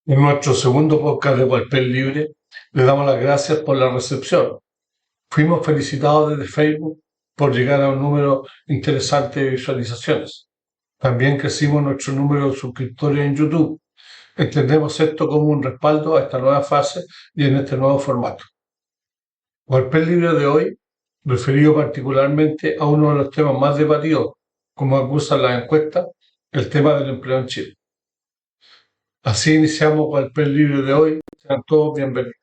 En nuestro segundo podcast de Walpen Libre, le damos las gracias por la recepción. Fuimos felicitados desde Facebook por llegar a un número interesante de visualizaciones. También crecimos nuestro número de suscriptores en YouTube. Entendemos esto como un respaldo a esta nueva fase y en este nuevo formato. Walpen Libre de hoy, referido particularmente a uno de los temas más debatidos, como acusan las encuestas, el tema del empleo en Chile. Así iniciamos Walpen Libre de hoy. Sean todos bienvenidos.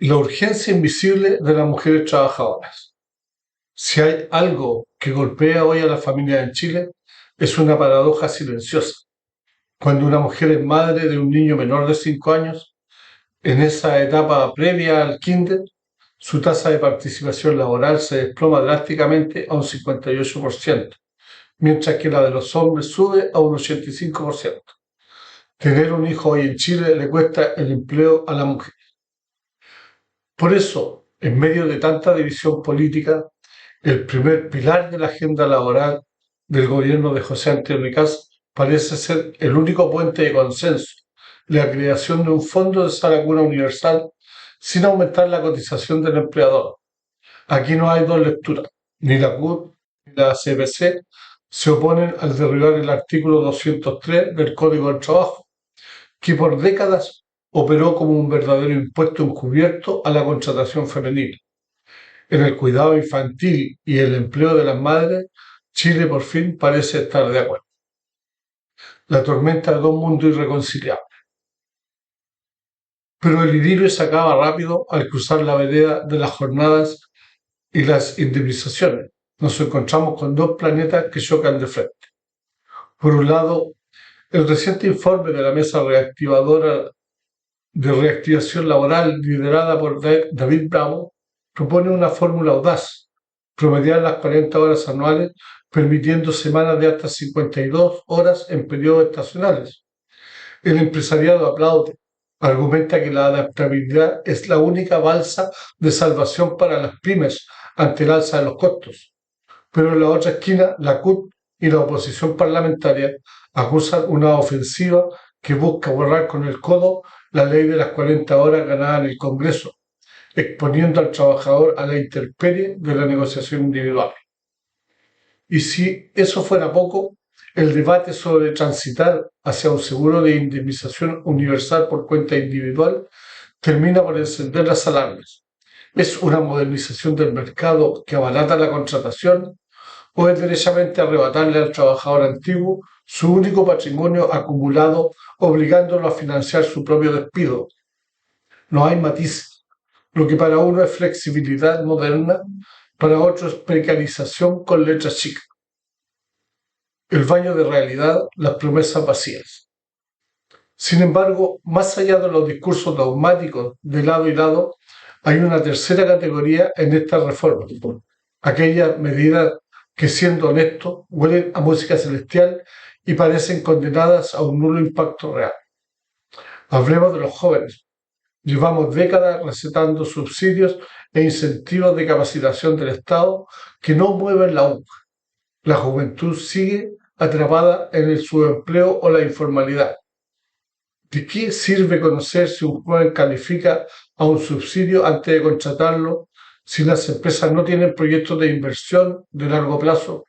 La urgencia invisible de las mujeres trabajadoras. Si hay algo que golpea hoy a las familias en Chile, es una paradoja silenciosa. Cuando una mujer es madre de un niño menor de 5 años, en esa etapa previa al kinder, su tasa de participación laboral se desploma drásticamente a un 58%, mientras que la de los hombres sube a un 85%. Tener un hijo hoy en Chile le cuesta el empleo a la mujer. Por eso, en medio de tanta división política, el primer pilar de la agenda laboral del gobierno de José Antonio Kast parece ser el único puente de consenso, la creación de un fondo de salud universal sin aumentar la cotización del empleador. Aquí no hay dos lecturas, ni la CUT ni la CPC se oponen al derribar el artículo 203 del Código del Trabajo, que por décadas operó como un verdadero impuesto encubierto a la contratación femenina. En el cuidado infantil y el empleo de las madres, Chile por fin parece estar de acuerdo. La tormenta de un mundo irreconciliable. Pero el idilio se acaba rápido al cruzar la vereda de las jornadas y las indemnizaciones. Nos encontramos con dos planetas que chocan de frente. Por un lado, el reciente informe de la Mesa Reactivadora de Reactivación Laboral liderada por David Bravo propone una fórmula audaz: promediar las 40 horas anuales, permitiendo semanas de hasta 52 horas en periodos estacionales. El empresariado aplaude, argumenta que la adaptabilidad es la única balsa de salvación para las pymes ante el alza de los costos. Pero en la otra esquina, la CUT y la oposición parlamentaria acusan una ofensiva que busca borrar con el codo la ley de las 40 horas ganada en el Congreso, exponiendo al trabajador a la intemperie de la negociación individual. Y si eso fuera poco, el debate sobre transitar hacia un seguro de indemnización universal por cuenta individual termina por encender las alarmas. ¿Es una modernización del mercado que abarata la contratación o es derechamente arrebatarle al trabajador antiguo su único patrimonio acumulado, obligándolo a financiar su propio despido? No hay matices. Lo que para uno es flexibilidad moderna, para otro es precarización con letras chicas. El baño de realidad, las promesas vacías. Sin embargo, más allá de los discursos dogmáticos de lado y lado, hay una tercera categoría en esta reforma. Aquellas medidas que, siendo honestos, huelen a música celestial y parecen condenadas a un nulo impacto real. Hablemos de los jóvenes. Llevamos décadas recetando subsidios e incentivos de capacitación del Estado que no mueven la aguja. La juventud sigue atrapada en el subempleo o la informalidad. ¿De qué sirve conocer si un joven califica a un subsidio antes de contratarlo si las empresas no tienen proyectos de inversión de largo plazo?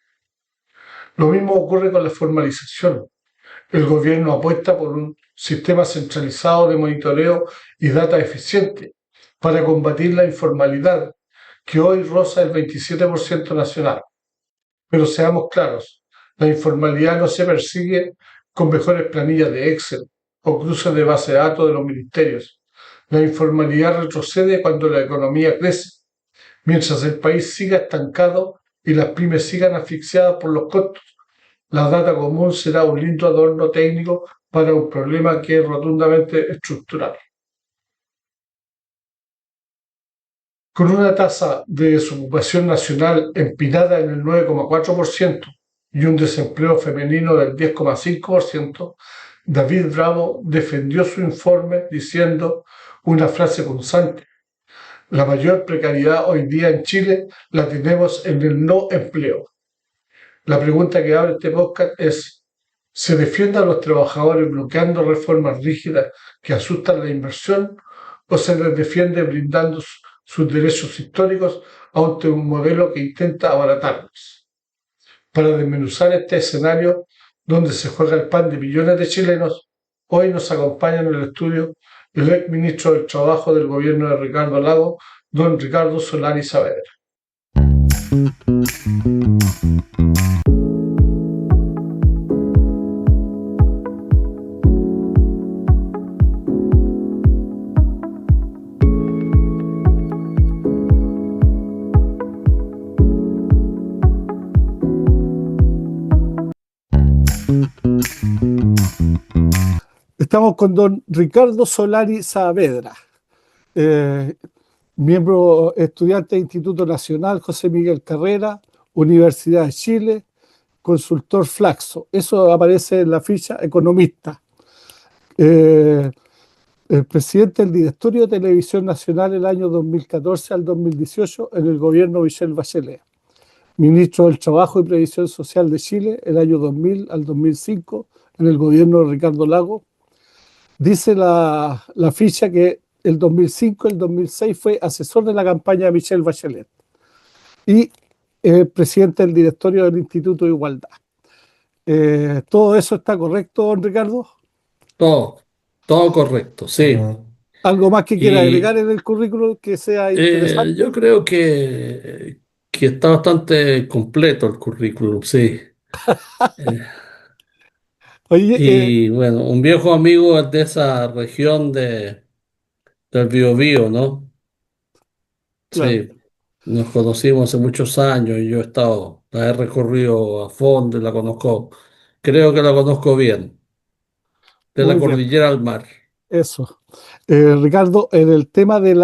Lo mismo ocurre con la formalización. El gobierno apuesta por un sistema centralizado de monitoreo y data eficiente para combatir la informalidad, que hoy roza el 27% nacional. Pero seamos claros, la informalidad no se persigue con mejores planillas de Excel o cruces de base de datos de los ministerios. La informalidad retrocede cuando la economía crece, mientras el país siga estancado y las pymes sigan asfixiadas por los costos. La data común será un lindo adorno técnico para un problema que es rotundamente estructural. Con una tasa de desocupación nacional empinada en el 9,4% y un desempleo femenino del 10,5%, David Bravo defendió su informe diciendo una frase punzante: la mayor precariedad hoy día en Chile la tenemos en el no empleo. La pregunta que abre este podcast es: ¿se defiende a los trabajadores bloqueando reformas rígidas que asustan la inversión o se les defiende blindando sus derechos históricos ante un modelo que intenta abaratarlos? Para desmenuzar este escenario donde se juega el pan de millones de chilenos, hoy nos acompaña en el estudio el ex ministro del Trabajo del gobierno de Ricardo Lago, don Ricardo Solari Saavedra. Estamos con don Ricardo Solari Saavedra, eh, miembro estudiante del Instituto Nacional José Miguel Carrera, Universidad de Chile, consultor Flaxo. Eso aparece en la ficha economista. El presidente del Directorio de Televisión Nacional el año 2014 al 2018 en el gobierno Michelle Bachelet. Ministro del Trabajo y Previsión Social de Chile el año 2000 al 2005 en el gobierno de Ricardo Lagos. Dice la ficha que el 2005 y el 2006 fue asesor de la campaña de Michelle Bachelet y presidente del directorio del Instituto de Igualdad. ¿Todo eso está correcto, don Ricardo? Todo, todo correcto, sí. ¿Algo más que quiera agregar Y en el currículum que sea interesante? yo creo que está bastante completo el currículum, sí. Eh, Oye, y bueno, un viejo amigo es de esa región del Biobío, ¿no? claro, Sí, nos conocimos hace muchos años y yo he estado, la he recorrido a fondo y la conozco, creo que la conozco bien, de la muy bien, cordillera al mar. eso. Ricardo, en el tema de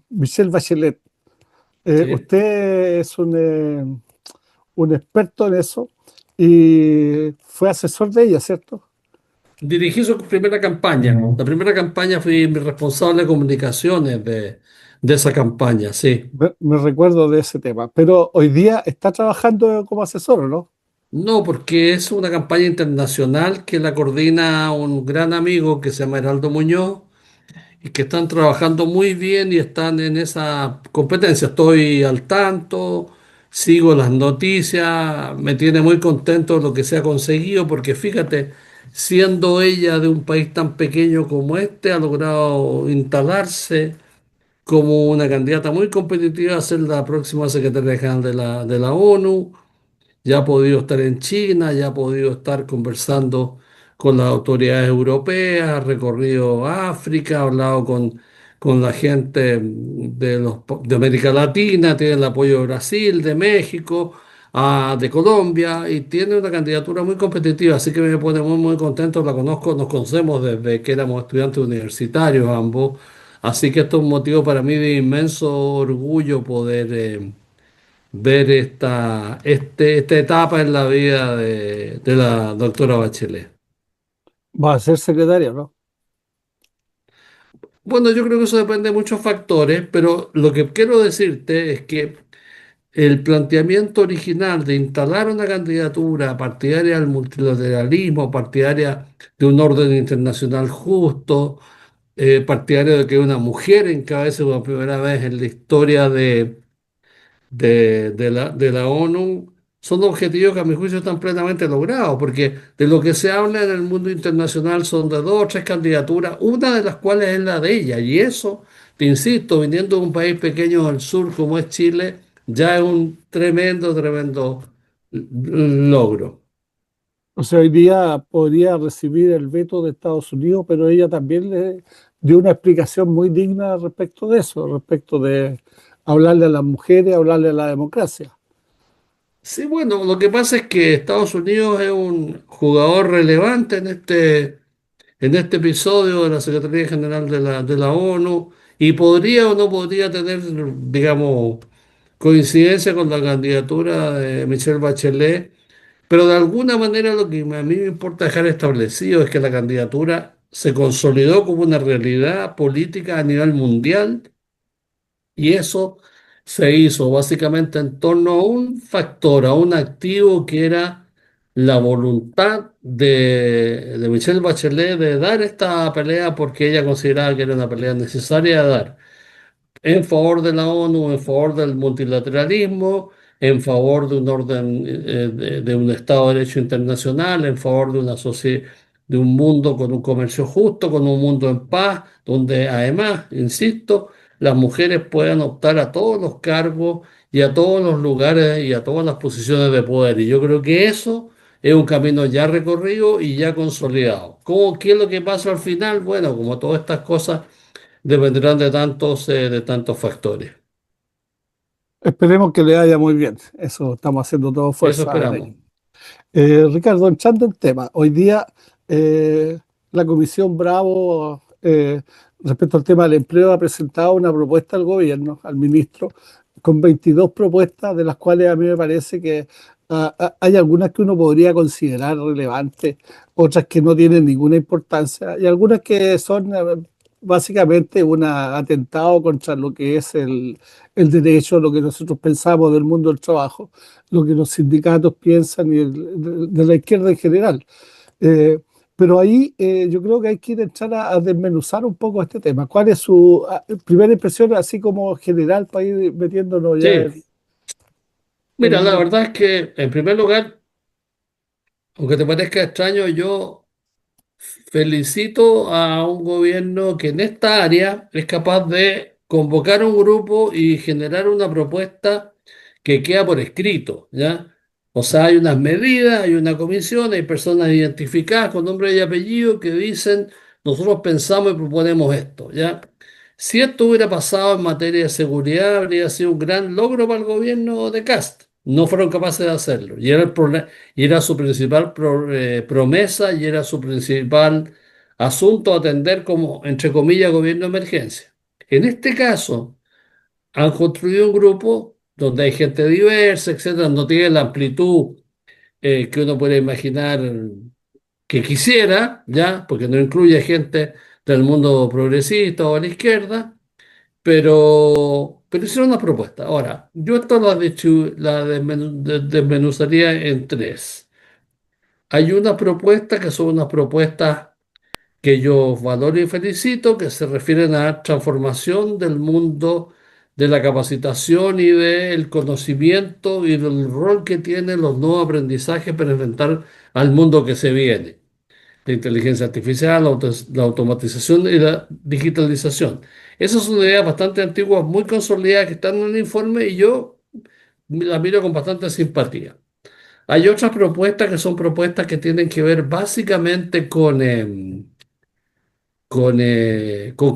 Michelle Bachelet, Sí. usted es un experto en eso y fue asesor de ella, ¿cierto? Dirigí su primera campaña. La primera campaña fui mi responsable de comunicaciones de esa campaña, sí. Me recuerdo de ese tema, pero hoy día está trabajando como asesor, ¿no? No, porque es una campaña internacional que la coordina un gran amigo que se llama Heraldo Muñoz y que están trabajando muy bien y están en esa competencia. Estoy al tanto, sigo las noticias, me tiene muy contento lo que se ha conseguido porque fíjate, siendo ella de un país tan pequeño como este, ha logrado instalarse como una candidata muy competitiva a ser la próxima secretaria general de la ONU. Ya ha podido estar en China, ya ha podido estar conversando con las autoridades europeas, ha recorrido África, ha hablado con la gente de América Latina, tiene el apoyo de Brasil, de México, de Colombia y tiene una candidatura muy competitiva, así que me pone muy, muy contento. La conozco, nos conocemos desde que éramos estudiantes universitarios ambos, así que esto es un motivo para mí de inmenso orgullo poder ver esta etapa en la vida de la doctora Bachelet. Va a ser secretaria, ¿no? Bueno, yo creo que eso depende de muchos factores, pero lo que quiero decirte es que el planteamiento original de instalar una candidatura partidaria al multilateralismo, partidaria de un orden internacional justo, partidaria de que una mujer encabece por primera vez en la historia de la ONU son objetivos que a mi juicio están plenamente logrados, porque de lo que se habla en el mundo internacional son de dos o tres candidaturas, una de las cuales es la de ella, y eso, te insisto, viniendo de un país pequeño del sur como es Chile, ya es un tremendo, tremendo logro. O sea, hoy día podría recibir el veto de Estados Unidos, pero ella también le dio una explicación muy digna respecto de eso, respecto de hablarle a las mujeres, hablarle a la democracia. Sí, bueno, lo que pasa es que Estados Unidos es un jugador relevante en este episodio de la Secretaría General de la ONU Y podría o no podría tener, digamos, coincidencia con la candidatura de Michelle Bachelet, pero de alguna manera lo que a mí me importa dejar establecido es que la candidatura se consolidó como una realidad política a nivel mundial y eso se hizo básicamente en torno a un factor, a un activo que era la voluntad de Michelle Bachelet de dar esta pelea porque ella consideraba que era una pelea necesaria de dar en favor de la ONU, en favor del multilateralismo, en favor de un orden, de un Estado de Derecho internacional, en favor de una de un mundo con un comercio justo, con un mundo en paz, donde además, insisto, las mujeres puedan optar a todos los cargos y a todos los lugares y a todas las posiciones de poder. Y yo creo que eso es un camino ya recorrido y ya consolidado. ¿Qué es lo que pasa al final? Bueno, como todas estas cosas dependerán de tantos factores. Esperemos que le vaya muy bien. Eso estamos haciendo todo Eso fuerza en ello. esperamos. Ricardo, entrando en tema, hoy día la Comisión Bravo, respecto al tema del empleo, ha presentado una propuesta al gobierno, al ministro, con 22 propuestas, de las cuales a mí me parece que hay algunas que uno podría considerar relevantes, otras que no tienen ninguna importancia, y algunas que son básicamente un atentado contra lo que es el derecho, lo que nosotros pensamos del mundo del trabajo, lo que los sindicatos piensan y de la izquierda en general. Eh, pero ahí yo creo que hay que ir a entrar a desmenuzar un poco este tema. ¿Cuál es su primera impresión, así como general, para ir metiéndonos ya Sí, en mira, la materia? verdad es que, en primer lugar, aunque te parezca extraño, yo felicito a un gobierno que en esta área es capaz de convocar un grupo y generar una propuesta que queda por escrito, ¿ya? O sea, hay unas medidas, hay una comisión, hay personas identificadas con nombre y apellido que dicen, nosotros pensamos y proponemos esto, ¿ya? Si esto hubiera pasado en materia de seguridad, habría sido un gran logro para el gobierno de Cast. No fueron capaces de hacerlo. Y era su principal promesa y era su principal asunto a atender como, entre comillas, gobierno de emergencia. En este caso, han construido un grupo donde hay gente diversa, etcétera, no tiene la amplitud que uno puede imaginar que quisiera, ¿ya? Porque no incluye gente del mundo progresista o a la izquierda, pero hicieron una propuesta. Ahora, yo esto la desmenuzaría en tres. Hay una propuesta que son unas propuestas que yo valoro y felicito, que se refieren a transformación del mundo de la capacitación y del conocimiento y del rol que tienen los nuevos aprendizajes para enfrentar al mundo que se viene. La inteligencia artificial, la automatización y la digitalización. Esas son ideas bastante antiguas, muy consolidadas, que están en el informe y yo las miro con bastante simpatía. Hay otras propuestas que son propuestas que tienen que ver básicamente con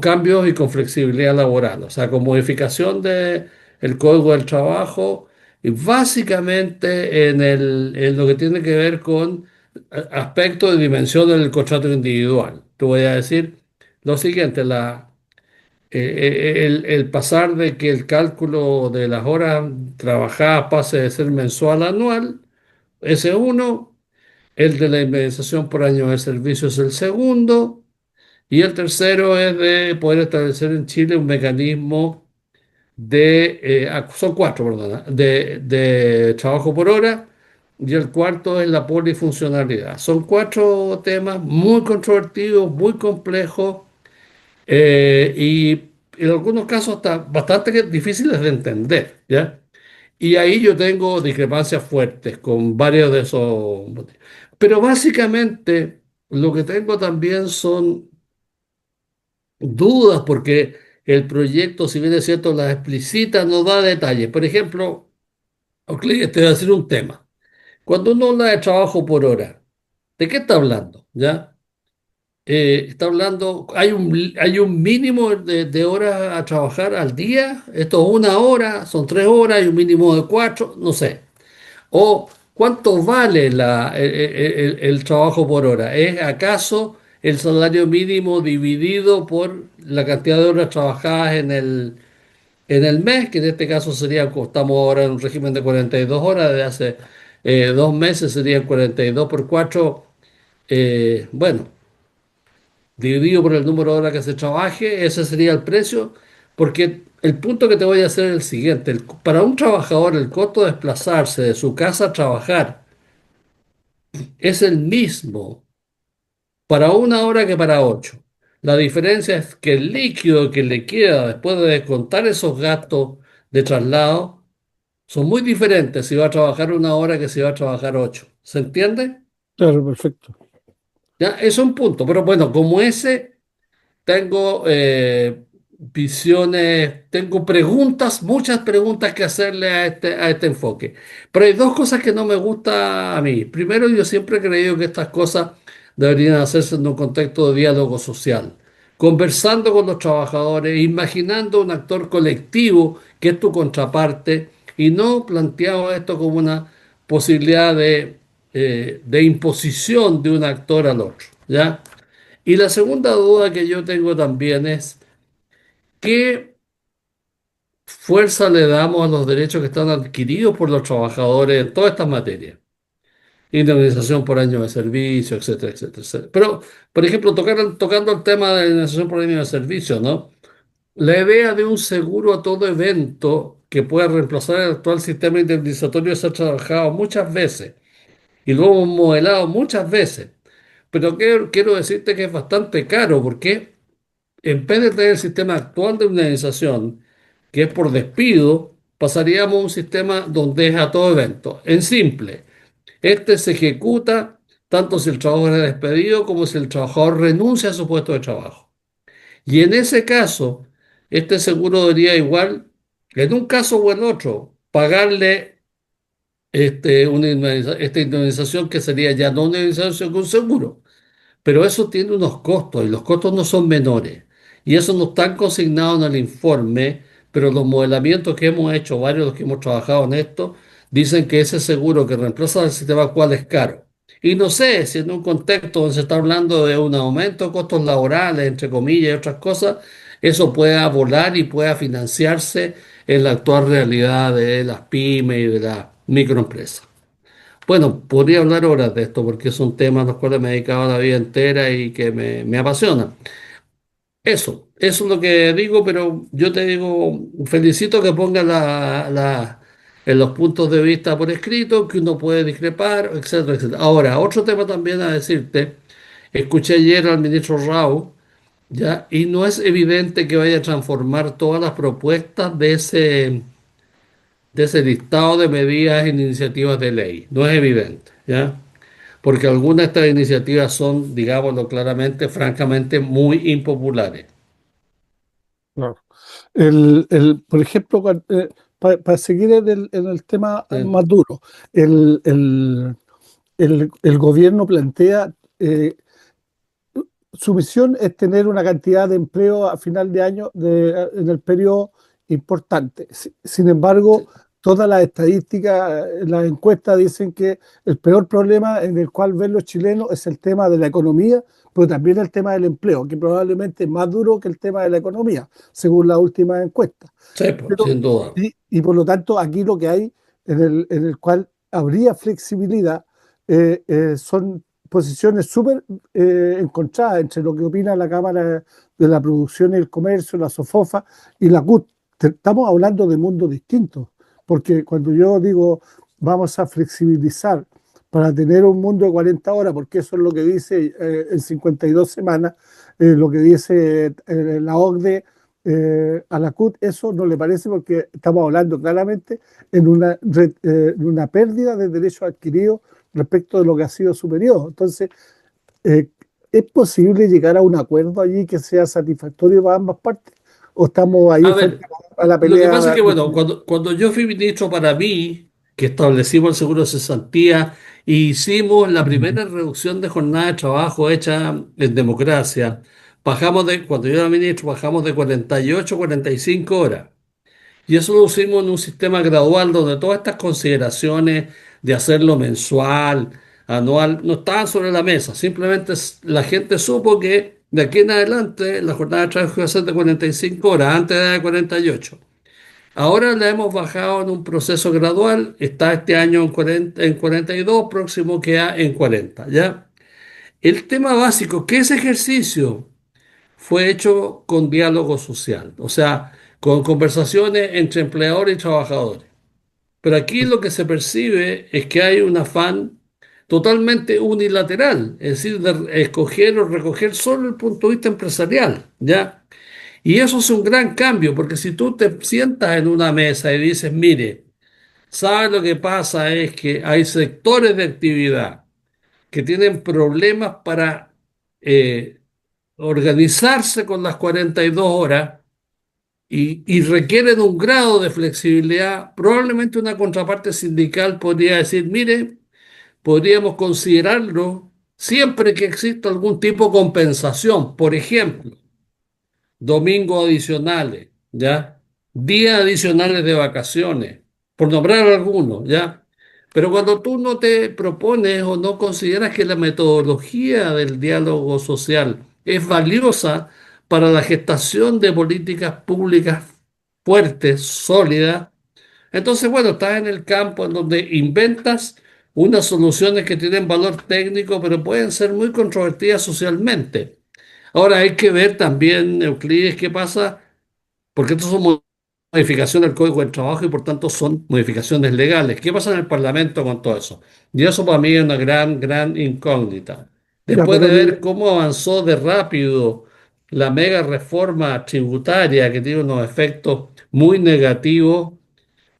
cambios y con flexibilidad laboral, o sea, con modificación del código del trabajo y básicamente en lo que tiene que ver con aspectos de dimensión del contrato individual. Te voy a decir lo siguiente, el pasar de que el cálculo de las horas trabajadas pase de ser mensual a anual, ese es uno, el de la indemnización por año de servicio es el segundo. Y el tercero es de poder establecer en Chile un mecanismo son cuatro, perdona, de trabajo por hora. Y el cuarto es la polifuncionalidad. Son cuatro temas muy controvertidos, muy complejos y en algunos casos hasta bastante difíciles de entender, ¿ya? Y ahí yo tengo discrepancias fuertes con varios de esos motivos. Pero básicamente lo que tengo también son dudas porque el proyecto, si bien es cierto, las explicita, no da detalles. Por ejemplo, ok, te voy a decir un tema. Cuando uno habla de trabajo por hora, ¿de qué está hablando? ¿Ya? Está hablando, hay un mínimo de horas a trabajar al día. Esto es una hora, son 3 horas, hay un mínimo de cuatro, no sé. O cuánto vale el trabajo por hora. ¿Es acaso el salario mínimo dividido por la cantidad de horas trabajadas en el mes, que en este caso sería, como estamos ahora en un régimen de 42 horas, de hace 2 meses serían 42 por 4, bueno, dividido por el número de horas que se trabaje, ese sería el precio, porque el punto que te voy a hacer es el siguiente: para un trabajador el costo de desplazarse de su casa a trabajar es el mismo para una hora que para 8. La diferencia es que el líquido que le queda después de descontar esos gastos de traslado son muy diferentes si va a trabajar una hora que si va a trabajar 8. ¿Se entiende? Claro, perfecto. Ya, eso es un punto. Pero bueno, como ese, tengo visiones, tengo preguntas, muchas preguntas que hacerle a este enfoque. Pero hay dos cosas que no me gusta a mí. Primero, yo siempre he creído que estas cosas deberían hacerse en un contexto de diálogo social, conversando con los trabajadores, imaginando un actor colectivo que es tu contraparte y no planteado esto como una posibilidad de imposición de un actor al otro, ¿ya? Y la segunda duda que yo tengo también es, ¿qué fuerza le damos a los derechos que están adquiridos por los trabajadores en todas estas materias? Indemnización por año de servicio, etcétera, etcétera, etcétera. Pero, por ejemplo, tocando el tema de indemnización por año de servicio, ¿no? La idea de un seguro a todo evento que pueda reemplazar el actual sistema indemnizatorio se ha trabajado muchas veces y lo hemos modelado muchas veces. Pero quiero decirte que es bastante caro porque en vez de tener el sistema actual de indemnización, que es por despido, pasaríamos a un sistema donde es a todo evento. En simple, este se ejecuta tanto si el trabajador es despedido como si el trabajador renuncia a su puesto de trabajo. Y en ese caso, este seguro debería igual, en un caso o en otro, pagarle esta indemnización que sería ya no una indemnización, sino un seguro. Pero eso tiene unos costos y los costos no son menores. Y eso no están consignados en el informe, pero los modelamientos que hemos hecho, varios de los que hemos trabajado en esto, dicen que ese seguro que reemplaza el sistema actual es caro. Y no sé si en un contexto donde se está hablando de un aumento de costos laborales, entre comillas, y otras cosas, eso pueda volar y pueda financiarse en la actual realidad de las pymes y de las microempresas. Bueno, podría hablar horas de esto porque son temas a los cuales me he dedicado la vida entera y que me apasionan. Eso es lo que digo, pero yo te digo, felicito que pongas en los puntos de vista por escrito, que uno puede discrepar, etcétera, etcétera. Ahora, otro tema también a decirte, escuché ayer al ministro Rao, ¿ya? Y no es evidente que vaya a transformar todas las propuestas de ese listado de medidas en iniciativas de ley. No es evidente, ¿ya? Porque algunas de estas iniciativas son, digámoslo claramente, francamente muy impopulares. Claro. Por ejemplo, para seguir en el tema ¿Sí? más duro, el, el- el gobierno plantea, su misión es tener una cantidad de empleo a final de año en el periodo importante. Sin embargo, Sí. todas las estadísticas, las encuestas dicen que el peor problema en el cual ven los chilenos es el tema de la economía, pero también el tema del empleo, que probablemente es más duro que el tema de la economía, según las últimas encuestas. Sí, pues, Pero, sin duda. y por lo tanto, aquí lo que hay en el cual habría flexibilidad son posiciones súper encontradas entre lo que opina la Cámara de la Producción y el Comercio, la SOFOFA y la CUT. Estamos hablando de mundos distintos, porque cuando yo digo vamos a flexibilizar para tener un mundo de 40 horas, porque eso es lo que dice en 52 semanas, lo que dice la OCDE a la CUT, eso no le parece porque estamos hablando claramente en una pérdida de derechos adquiridos respecto de lo que ha sido su periodo. Entonces, eh, ¿es posible llegar a un acuerdo allí que sea satisfactorio para ambas partes? ¿O estamos ahí A frente ver, a la lo que pasa es pelea que, de bueno, poder? cuando yo fui ministro para mí, que establecimos el seguro de cesantía e hicimos la primera reducción de jornada de trabajo hecha en democracia, cuando yo era ministro, bajamos de 48 a 45 horas. Y eso lo hicimos en un sistema gradual donde todas estas consideraciones de hacerlo mensual, anual no estaban sobre la mesa. Simplemente la gente supo que de aquí en adelante la jornada de trabajo iba a ser de 45 horas, antes era de 48. Ahora la hemos bajado en un proceso gradual, está este año en 42, próximo queda en 40, ¿ya? El tema básico, que ese ejercicio fue hecho con diálogo social, o sea, con conversaciones entre empleadores y trabajadores. Pero aquí lo que se percibe es que hay un afán totalmente unilateral, es decir, de escoger o recoger solo el punto de vista empresarial, ¿ya? Y eso es un gran cambio, porque si tú te sientas en una mesa y dices, mire, ¿sabes lo que pasa? Es que hay sectores de actividad que tienen problemas para eh, organizarse con las 42 horas y requieren un grado de flexibilidad. Probablemente una contraparte sindical podría decir, mire, podríamos considerarlo siempre que exista algún tipo de compensación. Por ejemplo, domingos adicionales, ¿ya? Días adicionales de vacaciones, por nombrar algunos, ¿ya? Pero cuando tú no te propones o no consideras que la metodología del diálogo social es valiosa para la gestación de políticas públicas fuertes, sólidas, entonces, bueno, estás en el campo en donde inventas unas soluciones que tienen valor técnico, pero pueden ser muy controvertidas socialmente. Ahora hay que ver también, Euclides, qué pasa, porque estos son modificaciones del Código del Trabajo y por tanto son modificaciones legales. ¿Qué pasa en el Parlamento con todo eso? Y eso para mí es una gran, gran incógnita. Ya, Después de ver cómo avanzó de rápido la mega reforma tributaria que tiene unos efectos muy negativos,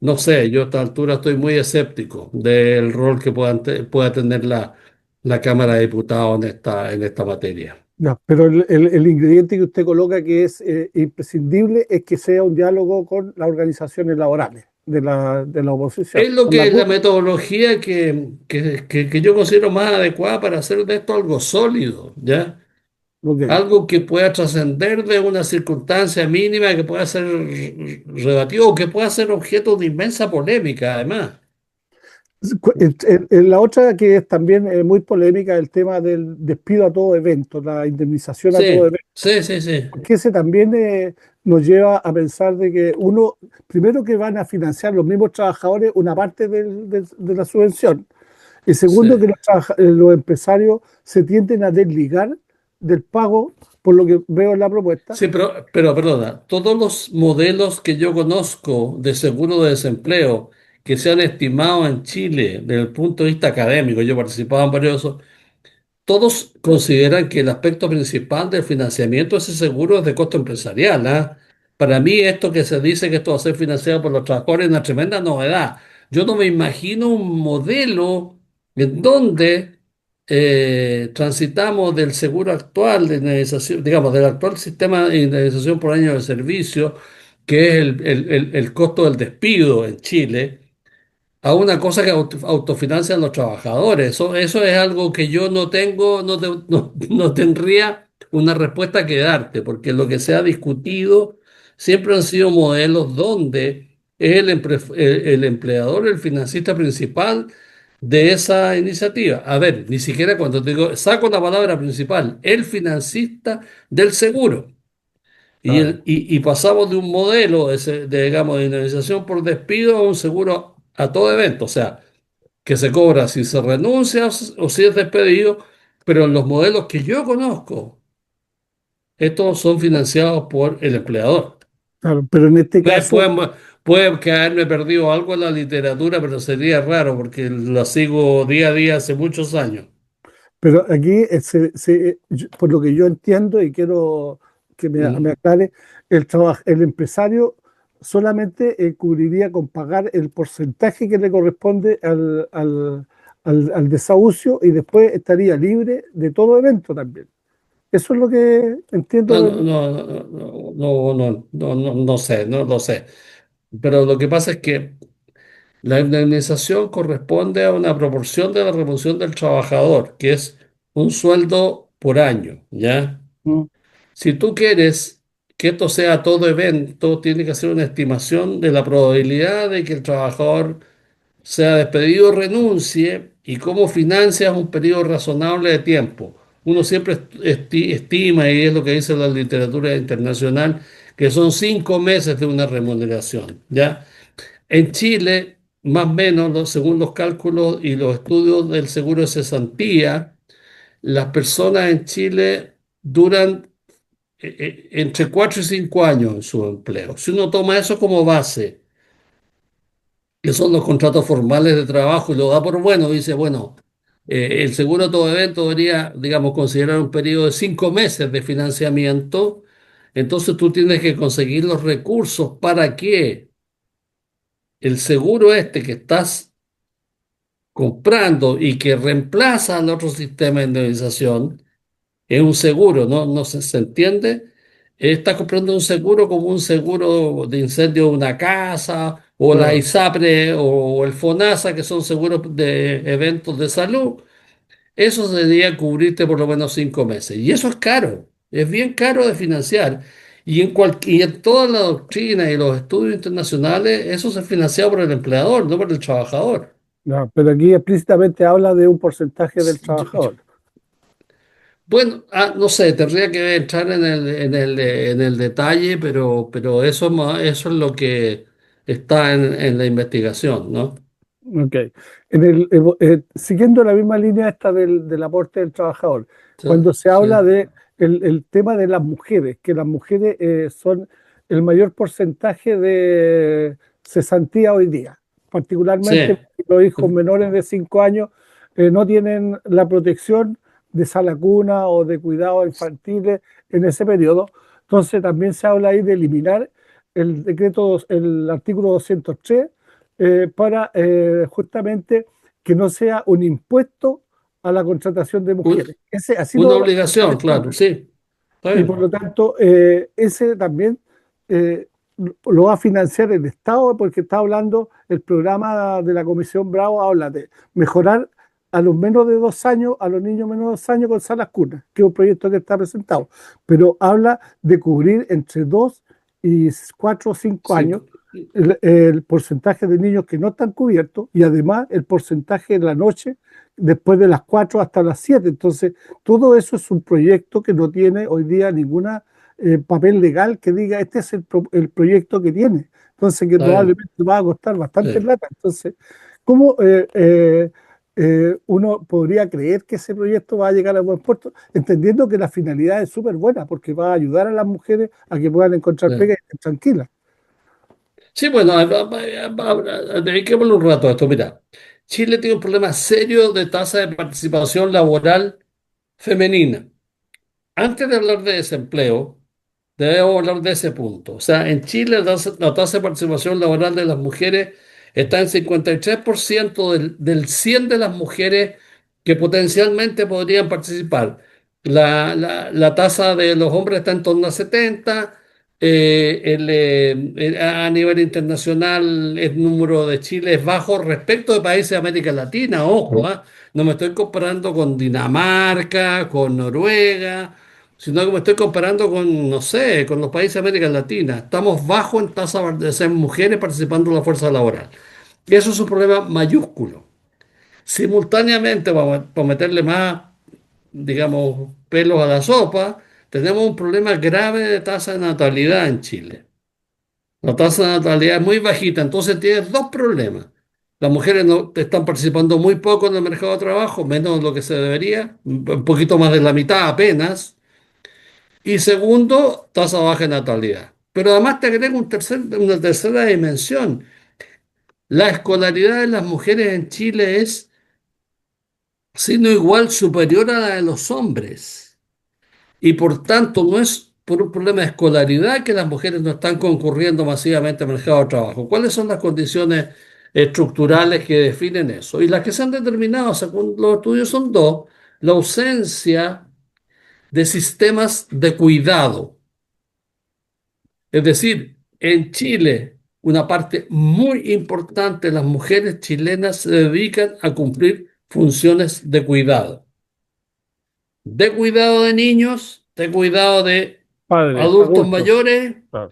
no sé, yo a esta altura estoy muy escéptico del rol que pueda tener la Cámara de Diputados en esta materia. ya, pero el ingrediente que usted coloca que es imprescindible es que sea un diálogo con las organizaciones laborales de la oposición. Es lo Con la que la CUT, metodología que yo considero más adecuada para hacer de esto algo sólido, ¿ya? ok. Algo que pueda trascender de una circunstancia mínima, que pueda ser rebatido o que pueda ser objeto de inmensa polémica, además. La otra que es también muy polémica, el tema del despido a todo evento, la indemnización a todo Sí, evento, sí, sí, sí, porque ese también nos lleva a pensar de que uno, primero que van a financiar los mismos trabajadores una parte de la subvención, y sí. segundo que los empresarios se tienden a desligar del pago, por lo que veo en la propuesta. Sí, pero perdona, todos los modelos que yo conozco de seguro de desempleo que se han estimado en Chile desde el punto de vista académico, yo participaba en varios, todos consideran que el aspecto principal del financiamiento de ese seguro es de costo empresarial, ¿ah? Para mí, esto que se dice que esto va a ser financiado por los trabajadores es una tremenda novedad. Yo no me imagino un modelo en donde transitamos del seguro actual de indemnización, digamos, del actual sistema de indemnización por año de servicio, que es el costo del despido en Chile a una cosa que autofinancian los trabajadores. Eso es algo que yo no tengo, no tendría una respuesta que darte, porque lo que se ha discutido siempre han sido modelos donde es el empleador el financista principal de esa iniciativa. A ver, ni siquiera cuando te digo, saco la palabra principal, el financista del seguro. Claro. Y pasamos de un modelo digamos, de indemnización por despido a un seguro a todo evento, o sea, que se cobra si se renuncia o si es despedido, pero en los modelos que yo conozco, estos son financiados por el empleador. Claro, pero en este Puede, caso, puede, puede que haberme perdido algo en la literatura, pero sería raro porque la sigo día a día hace muchos años. pero aquí, por lo que yo entiendo y quiero que me ¿Mm? aclare, el empresario solamente cubriría con pagar el porcentaje que le corresponde al desahucio y después estaría libre de todo evento también. Eso es lo que entiendo No, no, del... no, no sé, no lo sé. Pero lo que pasa es que la indemnización corresponde a una proporción de la remuneración del trabajador, que es un sueldo por año, ¿ya? Mm, Si tú quieres que esto sea todo evento, tiene que hacer una estimación de la probabilidad de que el trabajador sea despedido o renuncie y cómo financias un periodo razonable de tiempo. Uno siempre estima, y es lo que dice la literatura internacional, que son 5 meses de una remuneración, ¿ya? En Chile, más o menos, según los cálculos y los estudios del seguro de cesantía, las personas en Chile duran entre 4 y 5 años en su empleo. Si uno toma eso como base, que son los contratos formales de trabajo, y lo da por bueno, dice, bueno, el seguro a todo evento debería, digamos, considerar un periodo de 5 meses de financiamiento. Entonces tú tienes que conseguir los recursos para que el seguro este que estás comprando y que reemplaza al otro sistema de indemnización, es un seguro, ¿no? No se entiende. Estás comprando un seguro como un seguro de incendio de una casa, o la Claro. ISAPRE o el FONASA, que son seguros de eventos de salud. Eso debería cubrirte por lo menos 5 meses. Y eso es caro, es bien caro de financiar. Y en toda la doctrina y los estudios internacionales, eso se financia por el empleador, no por el trabajador. No, pero aquí explícitamente habla de un porcentaje del trabajador. Bueno, no sé, tendría que entrar en el detalle, pero eso es lo que está en la investigación, ¿no? Ok. Siguiendo la misma línea esta del aporte del trabajador, Sí, cuando se habla sí, de el tema de las mujeres, que las mujeres son el mayor porcentaje de cesantía hoy día, particularmente sí, los hijos menores de 5 años no tienen la protección de sala cuna o de cuidados infantiles en ese periodo. Entonces también se habla ahí de eliminar el artículo 203 para justamente que no sea un impuesto a la contratación de Un- mujeres. Ese, así una lo obligación, claro, sí, está y por bien. lo tanto, ese también lo va a financiar el Estado, porque está hablando, el programa de la Comisión Bravo habla de mejorar a los menos de 2 años, a los niños menos de 2 años con salas cunas, que es un proyecto que está presentado, pero habla de cubrir entre 2 y 4 o 5 años Sí, el porcentaje de niños que no están cubiertos y además el porcentaje en la noche después de las 4 hasta las 7. Entonces, todo eso es un proyecto que no tiene hoy día ninguna papel legal que diga este es el proyecto que tiene. Entonces, que está bien. probablemente va a costar bastante Sí. plata. Entonces, ¿cómo uno podría creer que ese proyecto va a llegar a buen puerto? Entendiendo que la finalidad es súper buena, porque va a ayudar a las mujeres a que puedan encontrar Sí. pega y estén tranquilas. Sí, bueno, dediquémosle un rato a esto. Mira, Chile tiene un problema serio de tasa de participación laboral femenina. Antes de hablar de desempleo, debemos hablar de ese punto. O sea, en Chile la tasa de participación laboral de las mujeres está en 53% del 100 de las mujeres que potencialmente podrían participar. La tasa de los hombres está en torno a 70. A nivel internacional el número de Chile es bajo respecto de países de América Latina. Ojo, ¿ah? No me estoy comparando con Dinamarca, con Noruega, sino que me estoy comparando con, no sé, con los países de América Latina. Estamos bajo en tasa de ser mujeres participando en la fuerza laboral. Y eso es un problema mayúsculo. Simultáneamente, para meterle más, digamos, pelos a la sopa, tenemos un problema grave de tasa de natalidad en Chile. La tasa de natalidad es muy bajita, entonces tienes dos problemas. Las mujeres no están participando muy poco en el mercado de trabajo, menos de lo que se debería, un poquito más de la mitad apenas. Y segundo, tasa baja de natalidad. Pero además te agrego una tercera dimensión. La escolaridad de las mujeres en Chile es, si no igual, superior a la de los hombres. Y por tanto, no es por un problema de escolaridad que las mujeres no están concurriendo masivamente al mercado de trabajo. ¿Cuáles son las condiciones estructurales que definen eso? Y las que se han determinado, según los estudios, son dos. La ausencia de sistemas de cuidado. Es decir, en Chile, una parte muy importante de las mujeres chilenas se dedican a cumplir funciones de cuidado de niños, de cuidado de Padres, adultos adultos. mayores, Claro.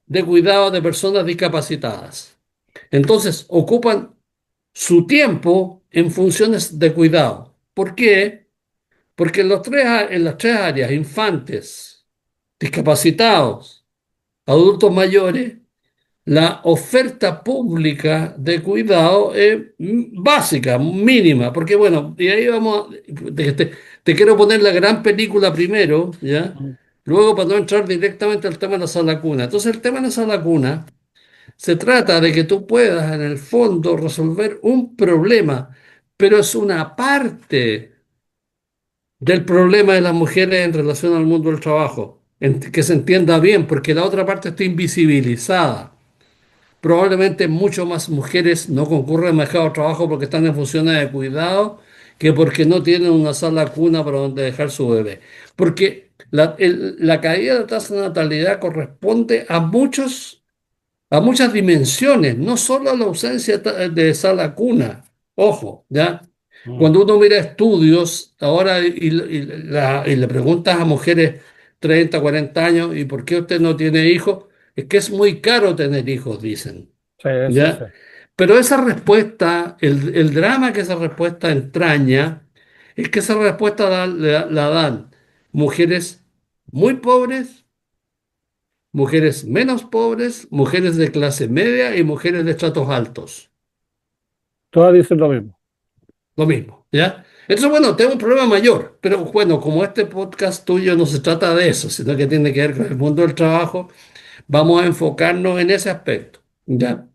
de cuidado de personas discapacitadas. Entonces, ocupan su tiempo en funciones de cuidado. ¿Por qué? Porque en las tres áreas, infantes, discapacitados, adultos mayores, la oferta pública de cuidado es básica, mínima, porque bueno, y ahí vamos, te quiero poner la gran película primero, ¿ya? Mm. Luego para no entrar directamente al tema de la sala cuna. Entonces el tema de la sala cuna se trata de que tú puedas en el fondo resolver un problema, pero es una parte del problema de las mujeres en relación al mundo del trabajo, que se entienda bien, porque la otra parte está invisibilizada. Probablemente mucho más mujeres no concurren al mercado de trabajo porque están en funciones de cuidado que porque no tienen una sala cuna para donde dejar su bebé. Porque la caída de la tasa de natalidad corresponde a muchas dimensiones, no solo a la ausencia de sala cuna. Ojo, ¿ya? Mm. Cuando uno mira estudios ahora y le preguntas a mujeres 30, 40 años, ¿y por qué usted no tiene hijos? Es que es muy caro tener hijos, dicen, Sí, eso sí. ¿ya? Pero esa respuesta, el drama que esa respuesta entraña, es que esa respuesta la dan mujeres muy pobres, mujeres menos pobres, mujeres de clase media y mujeres de estratos altos. Todas dicen lo mismo. Lo mismo, ¿ya? Entonces, bueno, tengo un problema mayor, pero bueno, como este podcast tuyo no se trata de eso, sino que tiene que ver con el mundo del trabajo, vamos a enfocarnos en ese aspecto, ¿ya?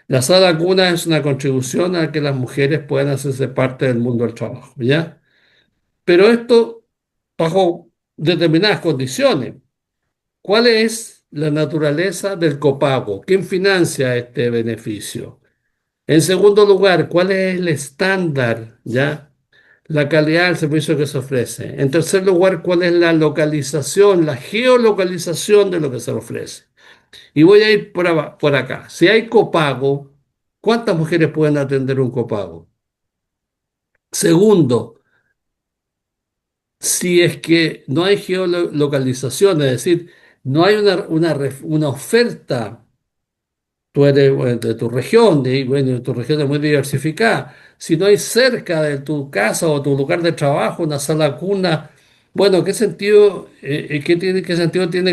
La sala cuna es una contribución a que las mujeres puedan hacerse parte del mundo del trabajo, ¿ya? Pero esto bajo determinadas condiciones. ¿Cuál es la naturaleza del copago? ¿Quién financia este beneficio? En segundo lugar, ¿cuál es el estándar, ya? La calidad del servicio que se ofrece. En tercer lugar, ¿cuál es la localización, la geolocalización de lo que se ofrece? Y voy a ir por acá. Si hay copago, ¿cuántas mujeres pueden atender un copago? Segundo, si es que no hay geolocalización, es decir, no hay una oferta. Tú eres bueno, de tu región, y bueno, tu región es muy diversificada. Si no hay cerca de tu casa o tu lugar de trabajo una sala cuna, bueno, ¿qué sentido tiene que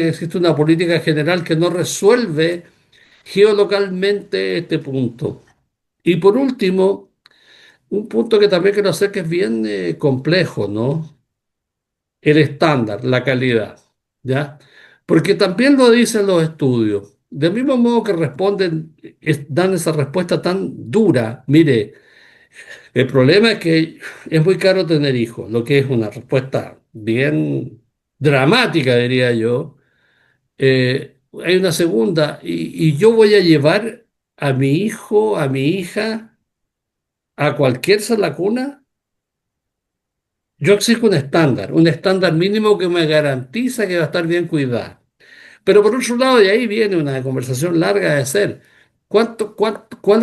existe una política general que no resuelve geolocalmente este punto? Y por último, un punto que también quiero hacer que es bien complejo, ¿no? El estándar, la calidad, ¿ya? Porque también lo dicen los estudios. Del mismo modo que responden, dan esa respuesta tan dura. Mire, el problema es que es muy caro tener hijos, lo que es una respuesta bien dramática, diría yo. Hay una segunda, y yo voy a llevar a mi hijo, a mi hija, a cualquier sala cuna. Yo exijo un estándar mínimo que me garantiza que va a estar bien cuidada. Pero por otro lado, de ahí viene una conversación larga de hacer. ¿Cuál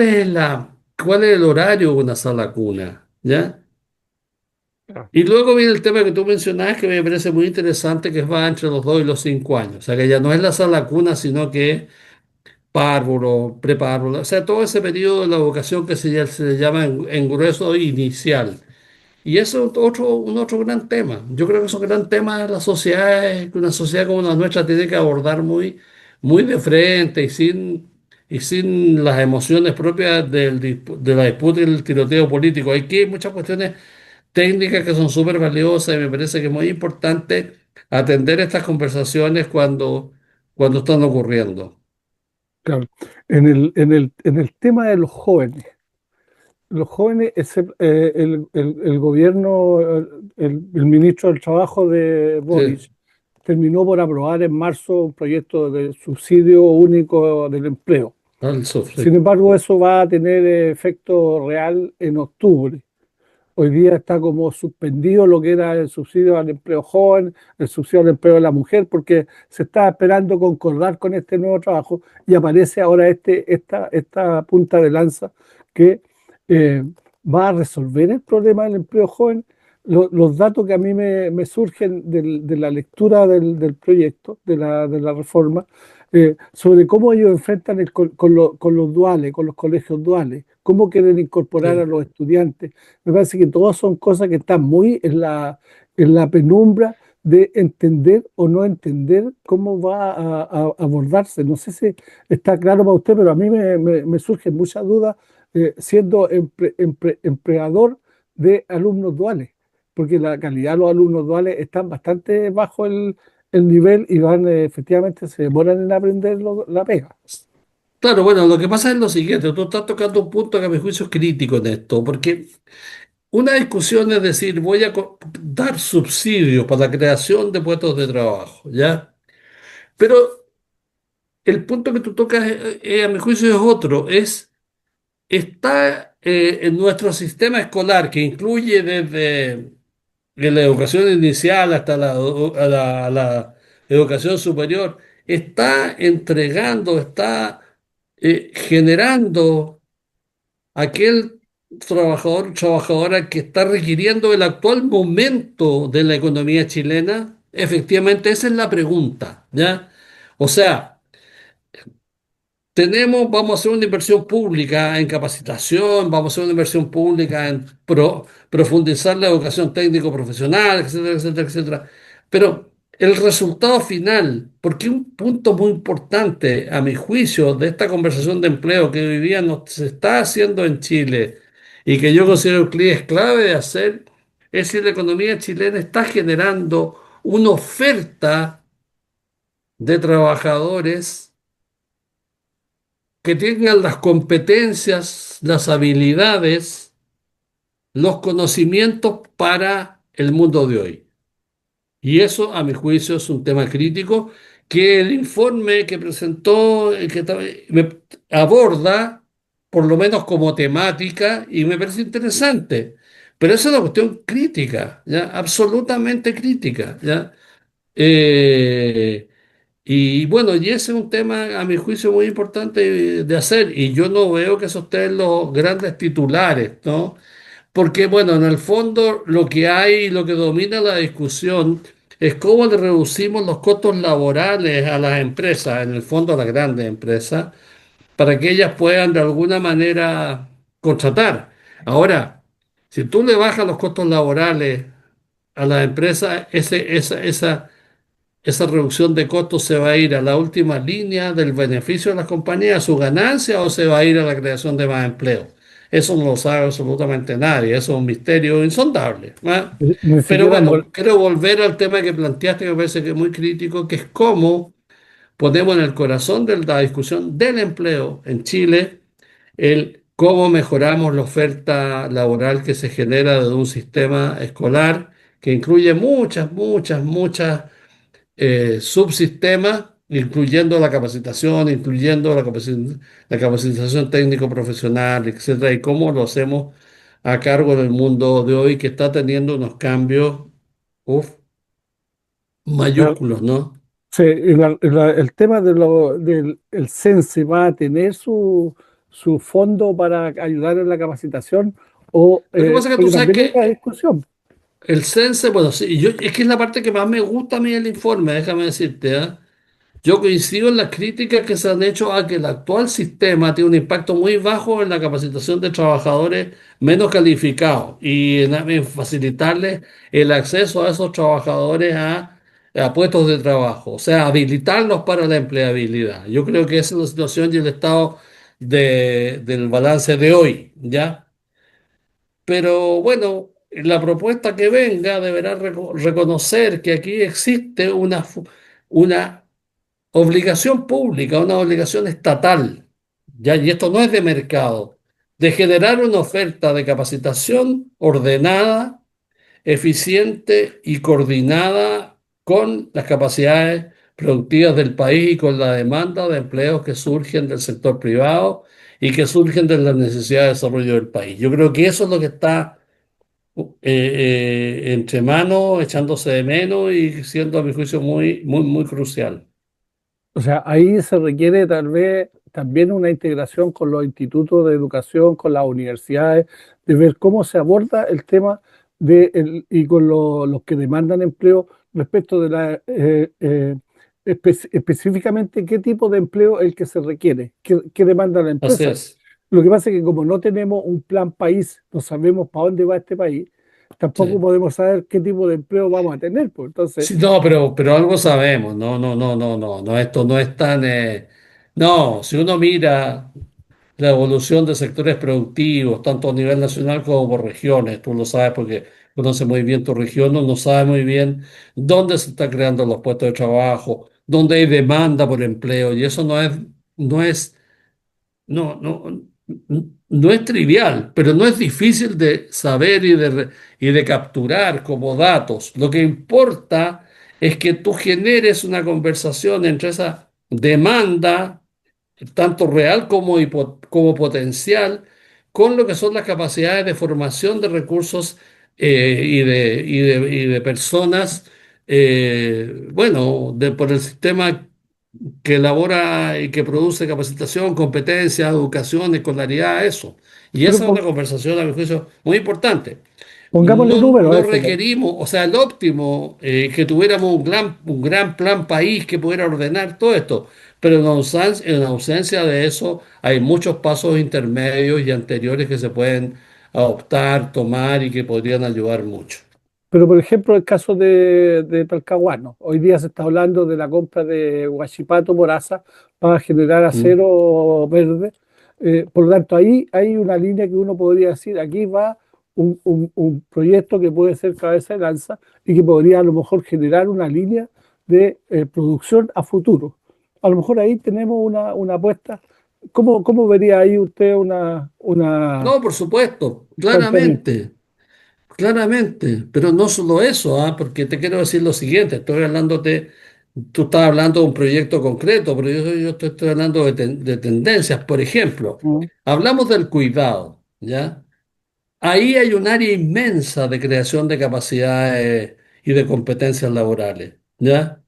es el horario de una sala cuna? ¿Ya? Claro. Y luego viene el tema que tú mencionabas que me parece muy interesante, que va entre los 2 y los 5 años. O sea, que ya no es la sala cuna, sino que es párvulo, prepárvulo. O sea, todo ese periodo de la educación que se le llama en grueso inicial. Y eso es un otro gran tema. Yo creo que es un gran tema de la sociedad, que una sociedad como la nuestra tiene que abordar muy de frente y sin las emociones propias de la disputa y el tiroteo político. Aquí hay muchas cuestiones técnicas que son súper valiosas y me parece que es muy importante atender estas conversaciones cuando están ocurriendo. Claro. En el tema de los jóvenes, el gobierno, el ministro del Trabajo de Sí, Boris, terminó por aprobar en marzo un proyecto de subsidio único del empleo. al sur, Sin sí. embargo, eso va a tener efecto real en octubre. Hoy día está como suspendido lo que era el subsidio al empleo joven, el subsidio al empleo de la mujer, porque se está esperando concordar con este nuevo trabajo y aparece ahora esta punta de lanza que va a resolver el problema del empleo joven, los datos que a mí me surgen de la lectura del proyecto, de la reforma, sobre cómo ellos enfrentan con los duales, con los colegios duales, cómo quieren incorporar a Sí. los estudiantes. Me parece que todas son cosas que están muy en la penumbra de entender o no entender cómo va a abordarse. No sé si está claro para usted, pero a mí me surgen muchas dudas siendo empleador de alumnos duales, porque la calidad de los alumnos duales están bastante bajo el nivel y van, efectivamente se demoran en aprender la pega. Claro, bueno, lo que pasa es lo siguiente, tú estás tocando un punto que a mi juicio es crítico en esto, porque una discusión es decir, voy a dar subsidios para la creación de puestos de trabajo, ¿ya? Pero el punto que tú tocas, a mi juicio, es otro, está en nuestro sistema escolar, que incluye desde la educación inicial hasta a la educación superior, está entregando, está generando aquel trabajador, trabajadora que está requiriendo el actual momento de la economía chilena. Efectivamente, esa es la pregunta, ¿ya? O sea, vamos a hacer una inversión pública en capacitación, vamos a hacer una inversión pública en profundizar la educación técnico profesional, etcétera, etcétera, etcétera. Pero el resultado final, porque un punto muy importante, a mi juicio, de esta conversación de empleo que hoy día no se está haciendo en Chile y que yo considero que es clave de hacer, es si la economía chilena está generando una oferta de trabajadores que tengan las competencias, las habilidades, los conocimientos para el mundo de hoy. Y eso, a mi juicio, es un tema crítico que el informe que presentó me aborda, por lo menos como temática, y me parece interesante. Pero esa es una cuestión crítica, ¿ya? Absolutamente crítica, ¿ya? Eh, y bueno, y ese es un tema, a mi juicio, muy importante de hacer. Y yo no veo que eso esté en los grandes titulares, ¿no? Porque, bueno, en el fondo lo que hay, lo que domina la discusión es cómo le reducimos los costos laborales a las empresas, en el fondo a las grandes empresas, para que ellas puedan de alguna manera contratar. Ahora, si tú le bajas los costos laborales a las empresas, esa reducción de costos se va a ir a la última línea del beneficio de las compañías, a su ganancia, o se va a ir a la creación de más empleo. Eso no lo sabe absolutamente nadie, eso es un misterio insondable, ¿ah? Ni Pero siquiera bueno, quiero volver al tema que planteaste, que me parece que es muy crítico, que es cómo ponemos en el corazón de la discusión del empleo en Chile el cómo mejoramos la oferta laboral que se genera de un sistema escolar que incluye muchas subsistemas, incluyendo la capacitación, incluyendo la capacitación técnico-profesional, etcétera, y cómo lo hacemos a cargo del mundo de hoy que está teniendo unos cambios, uf, Claro, mayúsculos, ¿no? sí, el tema del el CENSE va a tener su fondo para ayudar en la capacitación, Lo que pasa es que tú porque sabes también hay una que discusión. el CENSE, bueno, sí, es que es la parte que más me gusta a mí del informe, déjame decirte, ¿ah? Yo coincido en las críticas que se han hecho a que el actual sistema tiene un impacto muy bajo en la capacitación de trabajadores menos calificados y en facilitarles el acceso a esos trabajadores a puestos de trabajo, o sea, habilitarlos para la empleabilidad. Yo creo que esa es la situación y el estado del balance de hoy, ¿ya? Pero bueno, la propuesta que venga deberá reconocer que aquí existe una obligación pública, una obligación estatal, ¿ya? Y esto no es de mercado, de generar una oferta de capacitación ordenada, eficiente y coordinada con las capacidades productivas del país y con la demanda de empleos que surgen del sector privado y que surgen de las necesidades de desarrollo del país. Yo creo que eso es lo que está entre manos, echándose de menos y siendo, a mi juicio, muy crucial. O sea, ahí se requiere tal vez también una integración con los institutos de educación, con las universidades, de ver cómo se aborda el tema y con los que demandan empleo respecto de específicamente qué tipo de empleo es el que se requiere, qué demanda la Así empresa. es. Lo que pasa es que como no tenemos un plan país, no sabemos para dónde va este país, tampoco Sí. podemos saber qué tipo de empleo vamos a tener, pues. Entonces, Sí, no, pero algo sabemos, no, no, no, no, no, no, esto no es tan, no, si uno mira la evolución de sectores productivos, tanto a nivel nacional como por regiones, tú lo sabes porque conoces muy bien tu región, uno sabe muy bien dónde se están creando los puestos de trabajo, dónde hay demanda por empleo, y eso no es no, no, no es trivial, pero no es difícil de saber y de capturar como datos. Lo que importa es que tú generes una conversación entre esa demanda, tanto real como, como potencial, con lo que son las capacidades de formación de recursos y de personas, bueno, por el sistema que elabora y que produce capacitación, competencia, educación, escolaridad, eso. Y pero esa es una conversación, a mi juicio, muy importante. pongámosle No, números a no eso, po. requerimos, o sea, el óptimo, que tuviéramos un gran plan país que pudiera ordenar todo esto, pero en ausencia de eso hay muchos pasos intermedios y anteriores que se pueden adoptar, tomar y que podrían ayudar mucho. Pero, por ejemplo, el caso de Talcahuano. Hoy día se está hablando de la compra de Huachipato por ASA para generar ¿Mm? acero verde. Por lo tanto, ahí hay una línea que uno podría decir, aquí va un proyecto que puede ser cabeza de lanza y que podría a lo mejor generar una línea de producción a futuro. A lo mejor ahí tenemos una apuesta. ¿Cómo vería ahí usted No, por supuesto, un planteamiento? claramente. Claramente, pero no solo eso, porque te quiero decir lo siguiente, tú estás hablando de un proyecto concreto, pero yo te estoy hablando de tendencias. Por ejemplo, Mm. hablamos del cuidado, ¿ya? Ahí hay un área inmensa de creación de capacidades y de competencias laborales, ¿ya?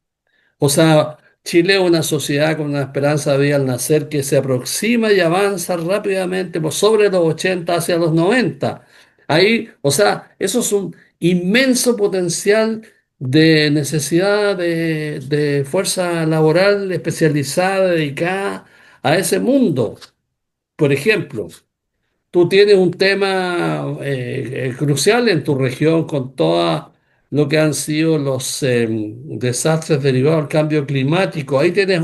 O sea, Chile es una sociedad con una esperanza de vida al nacer que se aproxima y avanza rápidamente por sobre los 80 hacia los 90. Ahí, o sea, eso es un inmenso potencial de necesidad de fuerza laboral especializada, dedicada a ese mundo. Por ejemplo, tú tienes un tema crucial en tu región con todo lo que han sido los desastres derivados del cambio climático. Ahí tienes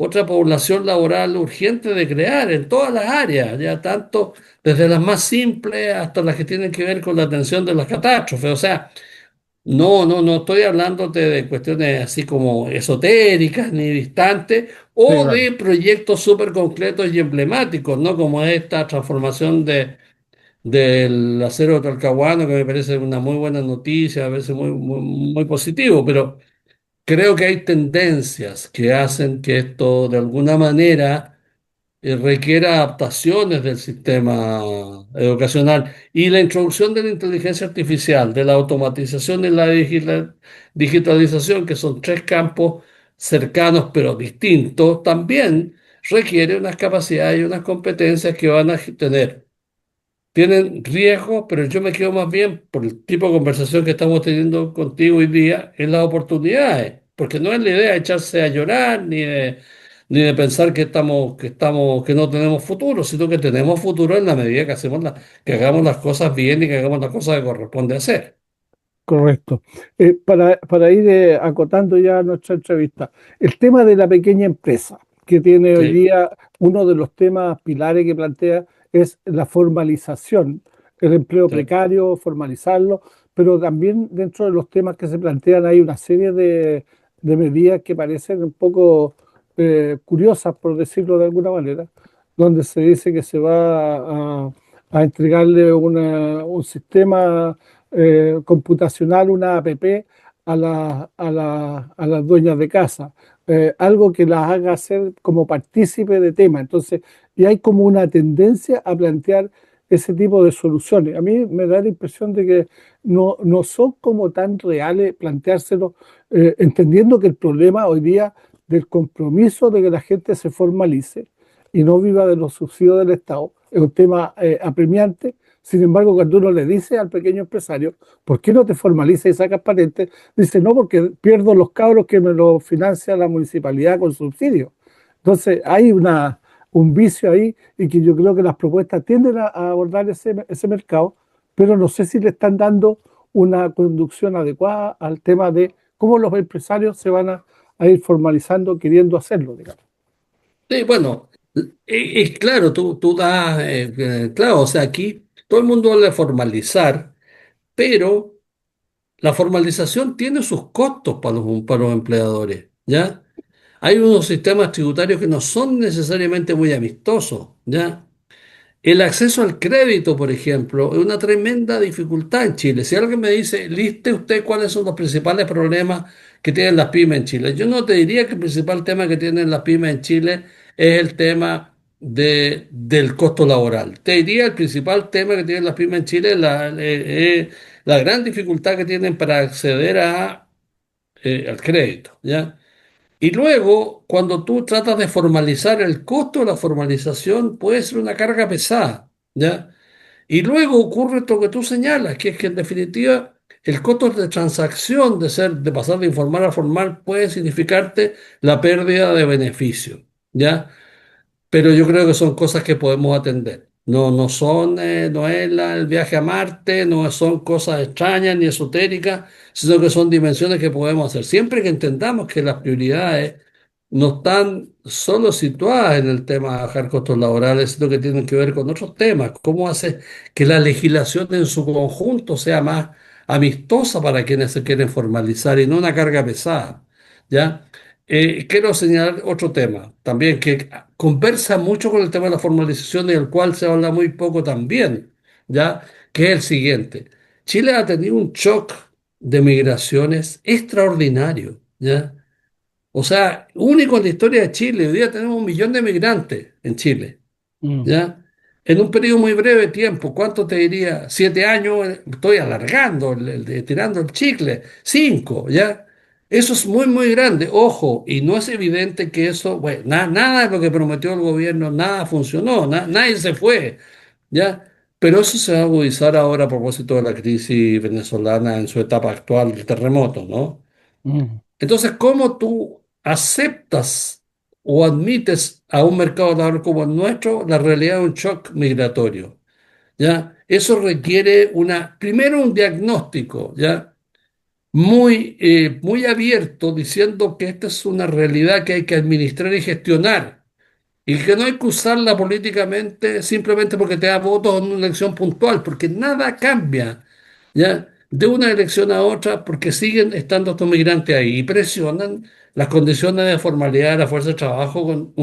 otra población laboral urgente de crear en todas las áreas, ya tanto desde las más simples hasta las que tienen que ver con la atención de las catástrofes. O sea, no estoy hablándote de cuestiones así como esotéricas ni distantes Sí, o claro. de proyectos súper concretos y emblemáticos, ¿no? Como esta transformación del acero talcahuano, que me parece una muy buena noticia, me parece muy positivo, pero creo que hay tendencias que hacen que esto de alguna manera requiere adaptaciones del sistema educacional y la introducción de la inteligencia artificial, de la automatización y la digitalización, que son tres campos cercanos pero distintos, también requiere unas capacidades y unas competencias que van a tener. Tienen riesgos, pero yo me quedo más bien por el tipo de conversación que estamos teniendo contigo hoy día en las oportunidades, porque no es la idea de echarse a llorar ni de pensar que no tenemos futuro, sino que tenemos futuro en la medida que que hagamos las cosas bien y que hagamos las cosas que corresponde hacer. Correcto. Para ir acotando ya nuestra entrevista, el tema de la pequeña empresa que tiene hoy Sí, día, uno de los temas pilares que plantea es la formalización, el empleo sí, precario, formalizarlo, pero también dentro de los temas que se plantean hay una serie de medidas que parecen un poco curiosas, por decirlo de alguna manera, donde se dice que se va a entregarle un sistema computacional, una APP a las dueñas de casa, algo que las haga ser como partícipe de tema. Entonces, y hay como una tendencia a plantear ese tipo de soluciones. A mí me da la impresión de que no son como tan reales planteárselo, entendiendo que el problema hoy día del compromiso de que la gente se formalice y no viva de los subsidios del Estado es un tema apremiante. Sin embargo, cuando uno le dice al pequeño empresario, ¿por qué no te formalizas y sacas patente? Dice, no, porque pierdo los cabros que me lo financia la municipalidad con subsidio. Entonces, hay un vicio ahí y que yo creo que las propuestas tienden a abordar ese mercado, pero no sé si le están dando una conducción adecuada al tema de cómo los empresarios se van a ir formalizando queriendo hacerlo, digamos. Sí, bueno, es claro, tú das, claro, o sea, aquí todo el mundo habla de formalizar, pero la formalización tiene sus costos para los empleadores, ¿ya? Hay unos sistemas tributarios que no son necesariamente muy amistosos, ¿ya? El acceso al crédito, por ejemplo, es una tremenda dificultad en Chile. Si alguien me dice, liste usted cuáles son los principales problemas que tienen las pymes en Chile, yo no te diría que el principal tema que tienen las pymes en Chile es el tema del costo laboral. Te diría el principal tema que tienen las pymes en Chile es la gran dificultad que tienen para acceder al crédito, ¿ya? Y luego, cuando tú tratas de formalizar el costo de la formalización, puede ser una carga pesada, ¿ya? Y luego ocurre esto que tú señalas, que es que en definitiva el costo de transacción de pasar de informal a formal puede significarte la pérdida de beneficio, ¿ya? Pero yo creo que son cosas que podemos atender. No, no son, no es el viaje a Marte, no son cosas extrañas ni esotéricas, sino que son dimensiones que podemos hacer. Siempre que entendamos que las prioridades no están solo situadas en el tema de bajar costos laborales, sino que tienen que ver con otros temas. ¿Cómo hace que la legislación en su conjunto sea más amistosa para quienes se quieren formalizar y no una carga pesada? ¿Ya? Quiero señalar otro tema también que conversa mucho con el tema de la formalización y del cual se habla muy poco también, ¿ya? Que es el siguiente. Chile ha tenido un shock de migraciones extraordinario, ¿ya? O sea, único en la historia de Chile. Hoy día tenemos 1 millón de migrantes en Chile, Mm, ¿ya? En un periodo muy breve de tiempo. ¿Cuánto te diría? 7 años, estoy alargando, tirando el chicle. 5, ¿ya? Eso es muy, muy grande. Ojo, y no es evidente que eso, bueno, nada de lo que prometió el gobierno, nada funcionó, nadie se fue, ¿ya? Pero eso se va a agudizar ahora a propósito de la crisis venezolana en su etapa actual de terremoto, ¿no? mm, Entonces, ¿cómo tú aceptas o admites a un mercado laboral como el nuestro la realidad de un shock migratorio? ¿Ya? Eso requiere primero un diagnóstico, ¿ya? Muy abierto, diciendo que esta es una realidad que hay que administrar y gestionar. Y que no hay que usarla políticamente simplemente porque te da votos en una elección puntual, porque nada cambia, ¿ya? De una elección a otra, porque siguen estando estos migrantes ahí y presionan las condiciones de formalidad de la fuerza de trabajo con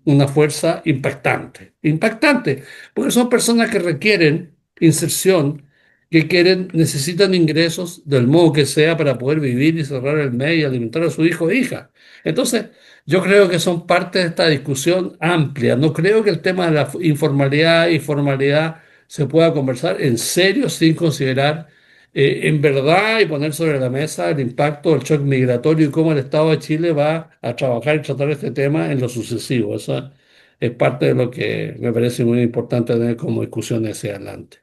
una fuerza impactante. Impactante, porque son personas que requieren inserción, necesitan ingresos del modo que sea para poder vivir y cerrar el mes y alimentar a su hijo e hija. Entonces, yo creo que son parte de esta discusión amplia. No creo que el tema de la informalidad y formalidad se pueda conversar en serio sin considerar en verdad y poner sobre la mesa el impacto del shock migratorio y cómo el Estado de Chile va a trabajar y tratar este tema en lo sucesivo. Eso es parte de lo que me parece muy importante tener como discusión hacia adelante.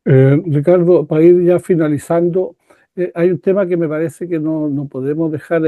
Ricardo, para ir ya finalizando, hay un tema que me parece que no podemos dejar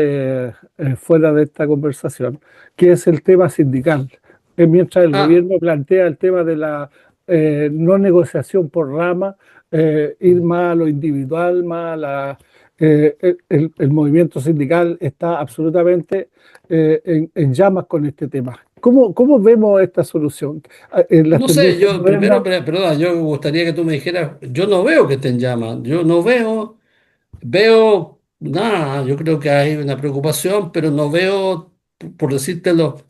fuera de esta conversación, que es el tema sindical. Mientras el Ah, gobierno plantea el tema de la no negociación por rama, ir más a lo individual, más a el movimiento sindical está absolutamente en llamas con este tema. ¿Cómo vemos esta solución? Las no sé, tendencias yo primero, modernas. perdón, yo me gustaría que tú me dijeras, yo no veo que estén llamas, yo no veo nada, yo creo que hay una preocupación, pero no veo, por decírtelo,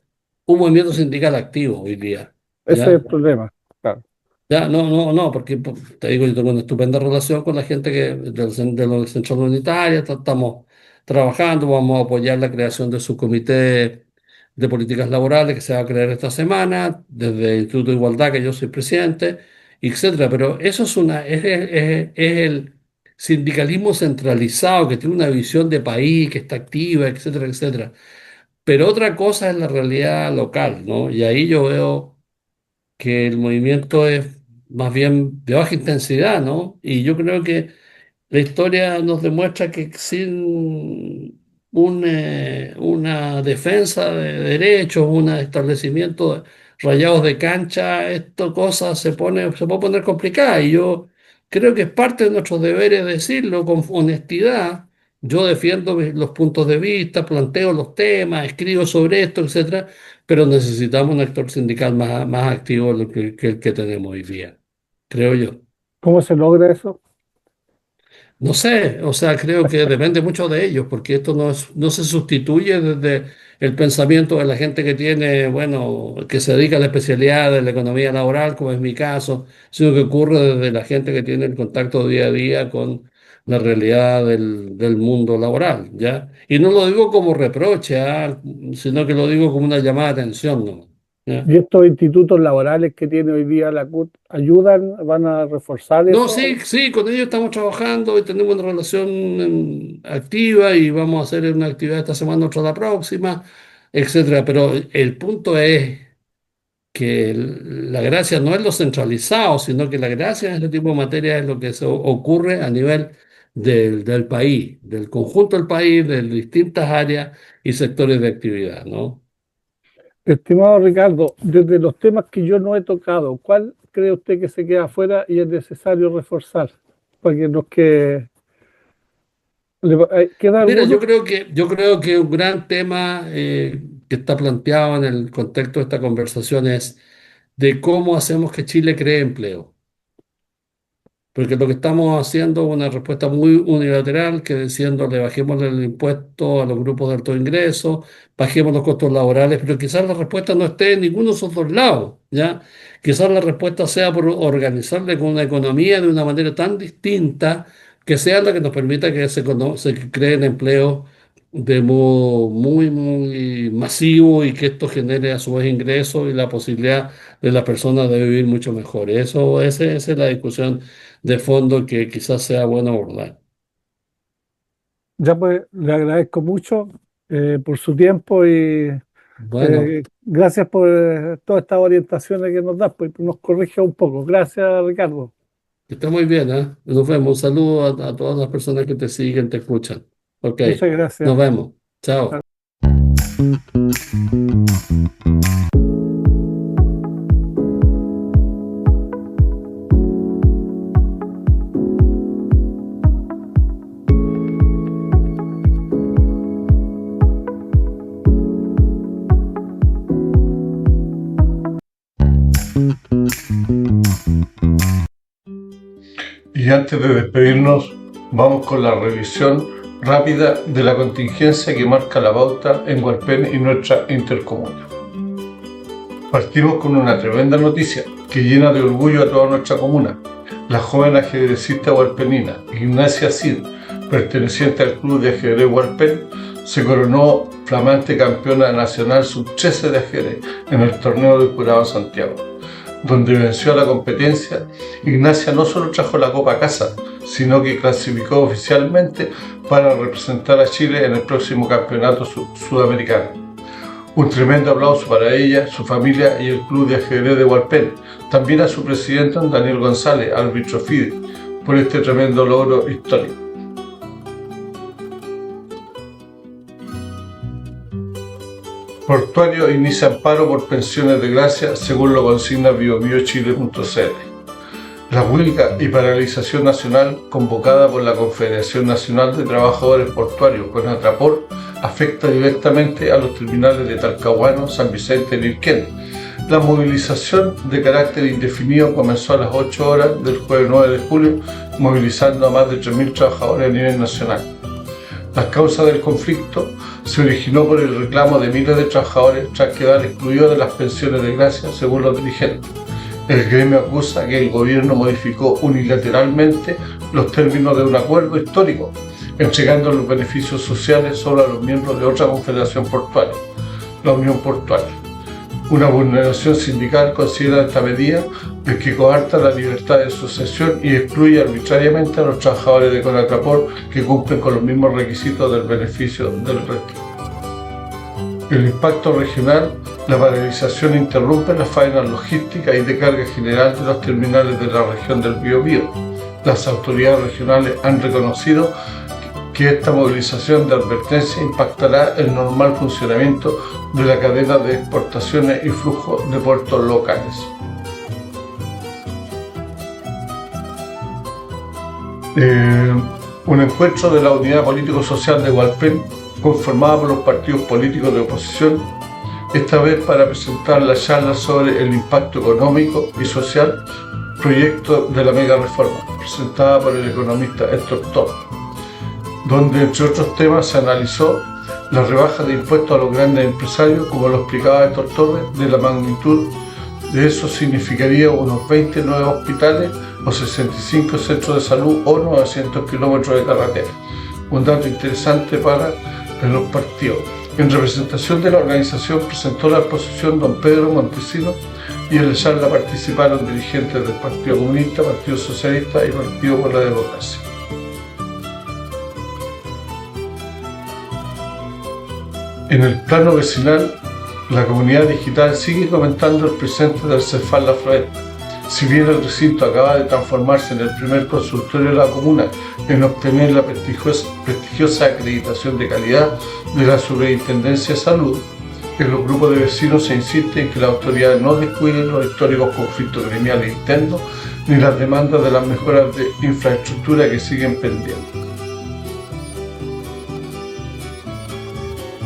un movimiento sindical activo hoy día, Ese es el ¿ya? problema. Claro. Ya, no, no, no, porque te digo, yo tengo una estupenda relación con la gente de los centros unitarios, estamos trabajando, vamos a apoyar la creación de su comité de políticas laborales que se va a crear esta semana, desde el Instituto de Igualdad, que yo soy presidente, etcétera. Pero eso es el sindicalismo centralizado, que tiene una visión de país, que está activa, etcétera, etcétera. Pero otra cosa es la realidad local, ¿no? Y ahí yo veo que el movimiento es más bien de baja intensidad, ¿no? Y yo creo que la historia nos demuestra que sin una defensa de derechos, un establecimiento de rayados de cancha, esto cosa se puede poner complicada. Y yo creo que es parte de nuestros deberes decirlo con honestidad. Yo defiendo los puntos de vista, planteo los temas, escribo sobre esto, etcétera, pero necesitamos un actor sindical más activo de lo que el que tenemos hoy día, creo yo. ¿Cómo se logra eso? No sé, o sea, creo que depende mucho de ellos, porque esto no se sustituye desde el pensamiento de la gente que tiene, bueno, que se dedica a la especialidad de la economía laboral, como es mi caso, sino que ocurre desde la gente que tiene el contacto día a día con la realidad del mundo laboral, ¿ya? Y no lo digo como reproche, ¿ah? Sino que lo digo como una llamada de atención, ¿no? ¿Ya? ¿Y estos institutos laborales que tiene hoy día la CUT ayudan, van a reforzar No, eso? sí, sí, con ellos estamos trabajando y tenemos una relación activa y vamos a hacer una actividad esta semana, otra la próxima, etcétera. Pero el punto es que la gracia no es lo centralizado, sino que la gracia en este tipo de materia es lo que ocurre a nivel del país, del conjunto del país, de distintas áreas y sectores de actividad, ¿no? Estimado Ricardo, desde los temas que yo no he tocado, ¿cuál cree usted que se queda afuera y es necesario reforzar? Para que nos quede, ¿queda Mira, alguno? yo creo que un gran tema que está planteado en el contexto de esta conversación es de cómo hacemos que Chile cree empleo. Porque lo que estamos haciendo es una respuesta muy unilateral, que diciéndole bajemos el impuesto a los grupos de alto ingreso, bajemos los costos laborales, pero quizás la respuesta no esté en ninguno de esos dos lados, ¿ya? Quizás la respuesta sea por organizarle con una economía de una manera tan distinta que sea la que nos permita que se creen empleos de modo muy masivo y que esto genere a su vez ingresos y la posibilidad de las personas de vivir mucho mejor. Esa es la discusión de fondo que quizás sea bueno abordar. Ya pues, le agradezco mucho por su tiempo y Bueno, gracias por todas estas orientaciones que nos da, pues nos corrige un poco. Gracias, Ricardo. que esté muy bien, ¿eh? Nos vemos. Un saludo a todas las personas que te siguen, te escuchan. Ok, Muchas gracias. nos vemos. Chao. Y antes de despedirnos, vamos con la revisión rápida de la contingencia que marca la pauta en Hualpén y nuestra intercomuna. Partimos con una tremenda noticia que llena de orgullo a toda nuestra comuna. La joven ajedrecista hualpenina Ignacia Cid, perteneciente al Club de Ajedrez Hualpén, se coronó flamante campeona nacional sub-13 de ajedrez en el torneo del Curado Santiago, donde venció a la competencia. Ignacia no solo trajo la copa a casa, sino que clasificó oficialmente para representar a Chile en el próximo campeonato sudamericano. Un tremendo aplauso para ella, su familia y el Club de Ajedrez de Hualpén, también a su presidente Daniel González, árbitro FIDE, por este tremendo logro histórico. Portuario inicia amparo por pensiones de gracia, según lo consigna biobiochile.cl. La huelga y paralización nacional convocada por la Confederación Nacional de Trabajadores Portuarios, CONATRAPOR, afecta directamente a los terminales de Talcahuano, San Vicente y Lilquén. La movilización de carácter indefinido comenzó a las 8 horas del jueves 9 de julio, movilizando a más de 3.000 trabajadores a nivel nacional. La causa del conflicto se originó por el reclamo de miles de trabajadores tras quedar excluidos de las pensiones de gracia, según los dirigentes. El gremio acusa que el gobierno modificó unilateralmente los términos de un acuerdo histórico, entregando los beneficios sociales solo a los miembros de otra confederación portuaria, la Unión Portuaria. Una vulneración sindical considera esta medida el que coarta la libertad de asociación y excluye arbitrariamente a los trabajadores de CONATRAPOR que cumplen con los mismos requisitos del beneficio del retiro. El impacto regional, la paralización interrumpe las faenas logísticas y de carga general de los terminales de la región del Biobío. Las autoridades regionales han reconocido que esta movilización de advertencia impactará el normal funcionamiento de la cadena de exportaciones y flujo de puertos locales. Un encuentro de la Unidad Político-Social de Hualpén, conformada por los partidos políticos de oposición, esta vez para presentar la charla sobre el impacto económico y social proyecto de la mega reforma, presentada por el economista Héctor Tort, donde entre otros temas se analizó la rebaja de impuestos a los grandes empresarios, como lo explicaba Héctor Torres, de la magnitud de eso significaría unos 20 nuevos hospitales o 65 centros de salud o 900 kilómetros de carretera. Un dato interesante para los partidos. En representación de la organización presentó la exposición don Pedro Montesino y en la charla participaron dirigentes del Partido Comunista, Partido Socialista y Partido por la Democracia. En el plano vecinal, la comunidad digital sigue comentando el presente del Cefal La Floresta. Si bien el recinto acaba de transformarse en el primer consultorio de la comuna en obtener la prestigiosa acreditación de calidad de la Superintendencia de Salud, en los grupos de vecinos se insiste en que las autoridades no descuiden los históricos conflictos gremiales internos ni las demandas de las mejoras de infraestructura que siguen pendientes.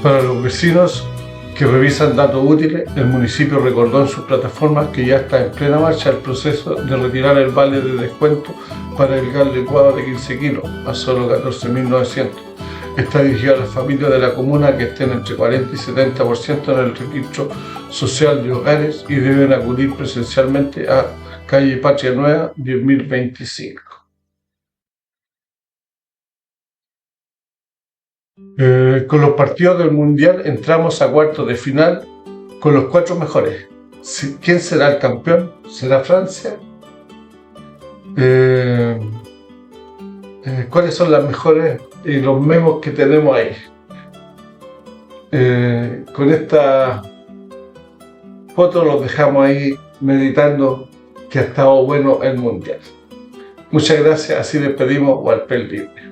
Para los vecinos que revisan datos útiles, el municipio recordó en sus plataformas que ya está en plena marcha el proceso de retirar el vale de descuento para el gas licuado de 15 kilos a solo 14.900. Está dirigido a las familias de la comuna que estén entre 40 y 70% en el registro social de hogares y deben acudir presencialmente a calle Patria Nueva 10.025. Con los partidos del Mundial entramos a cuartos de final con los 4 mejores. ¿Quién será el campeón? ¿Será Francia? ¿Cuáles son las mejores y los memos que tenemos ahí? Con esta foto los dejamos ahí meditando que ha estado bueno el Mundial. Muchas gracias, así despedimos Hualpén Libre.